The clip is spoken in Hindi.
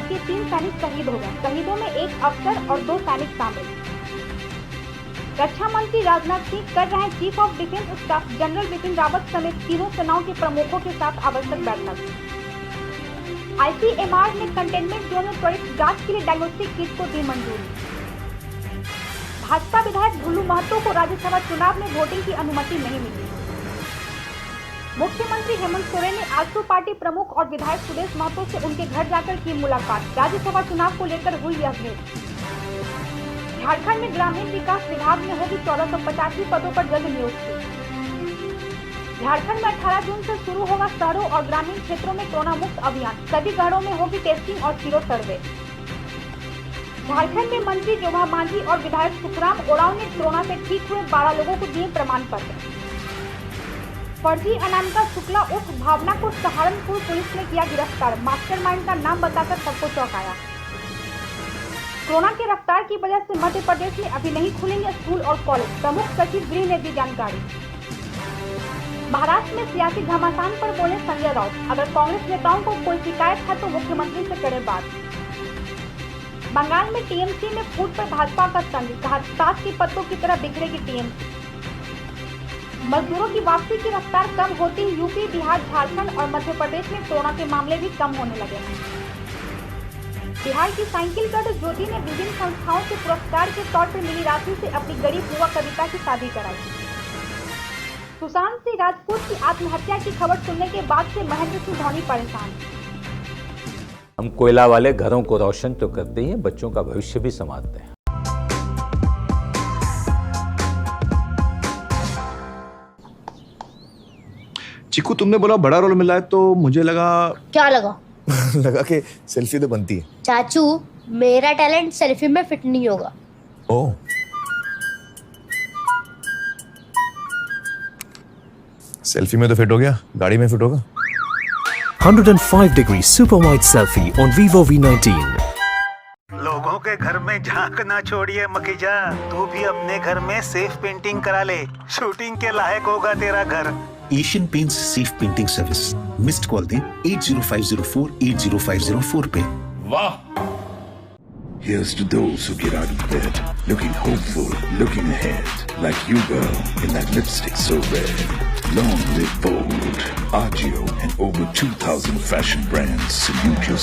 के 3 सैनिक शहीद हो गए। शहीदों में एक अफसर और 2 सैनिक शामिल। रक्षा मंत्री राजनाथ सिंह कर रहे हैं chief of defence staff general Bipin Rawat समेत तीनों सेनाओं के प्रमुखों के साथ आवश्यक बैठक। ICMR ने कंटेनमेंट जोन में त्वरित जांच के लिए डायग्नोस्टिक किट को दी मंजूरी। भाजपा विधायक भुल्लू महतो को राज्यसभा चुनाव में वोटिंग की अनुमति नहीं मिली। मुख्यमंत्री हेमंत सोरेन ने आजसू पार्टी प्रमुख और विधायक सुदेश महतो से उनके घर जाकर की मुलाकात। राज्यसभा चुनाव को लेकर हुई यह भेंट। झारखंड में ग्रामीण विकास विभाग में होगी 1485 पदों पर जल्द नियुक्ति। झारखंड में 18 जून से शुरू होगा शहरों और ग्रामीण क्षेत्रों में कोरोना मुक्त अभियान। सभी घरों में होगी टेस्टिंग और सीरो सर्वे। झारखंड में मंत्री जोभा मांझी और विधायक सुखराम ओरांव ने कोरोना से ठीक हुए 12 लोगों को दिए प्रमाण पत्र। फर्जी अनामिका शुक्ला उर्फ भावना को सहारनपुर पुलिस ने किया गिरफ्तार। मास्टरमाइंड का नाम बताकर सबको चौंकाया। कोरोना के रफ्तार की वजह से मध्य प्रदेश में अभी नहीं खुलेंगे स्कूल और कॉलेज। प्रमुख सचिव गृह ने दी जानकारी। महाराष्ट्र में सियासी घमासान पर बोले संजय राउत, अगर कांग्रेस नेताओं को कोई शिकायत है तो मुख्यमंत्री से करे बात। बंगाल में टीएमसी में फूट पर भाजपा का तंज, कहा ताश के पत्तों की तरह बिखरेगी टीएमसी। मजदूरों की वापसी की रफ्तार कम होती ही यूपी, बिहार, झारखंड और मध्य प्रदेश में कोरोना के मामले भी कम होने लगे हैं। बिहार की साइकिल गर्ल ज्योति ने विभिन्न संस्थाओं से पुरस्कार के तौर पर मिली राशि से अपनी गरीब बुआ कविता की शादी कराई। सुशांत सिंह राजपूत की आत्महत्या की खबर सुनने के बाद से महेंद्र सिंह धोनी परेशान। हम कोयला वाले घरों को रोशन तो करते ही हैं, बच्चों का भविष्य भी संवारते हैं। चिकू, तुमने बोला बड़ा रोल मिला है तो मुझे लगा। क्या लगा? लगा कि सेल्फी तो बनती है। चाचू, मेरा टैलेंट सेल्फी में फिट नहीं होगा। ओह, सेल्फी में तो फिट हो गया, गाड़ी में फिट होगा। 105-degree super wide selfie on Vivo V19। लोगों के घर में झांक ना छोड़िए मकीजा, तू भी अपने घर में सेफ पेंटिंग करा ले। शूटिंग के लायक होगा तेरा घर। Asian paints safe painting service. Missed call दें 805048 8050 पे। वाह! Here's to those who get out of bed, looking hopeful, looking ahead, like you girl in that lipstick so red. Long live Bold, Agio, and over 2,000 fashion brands salute your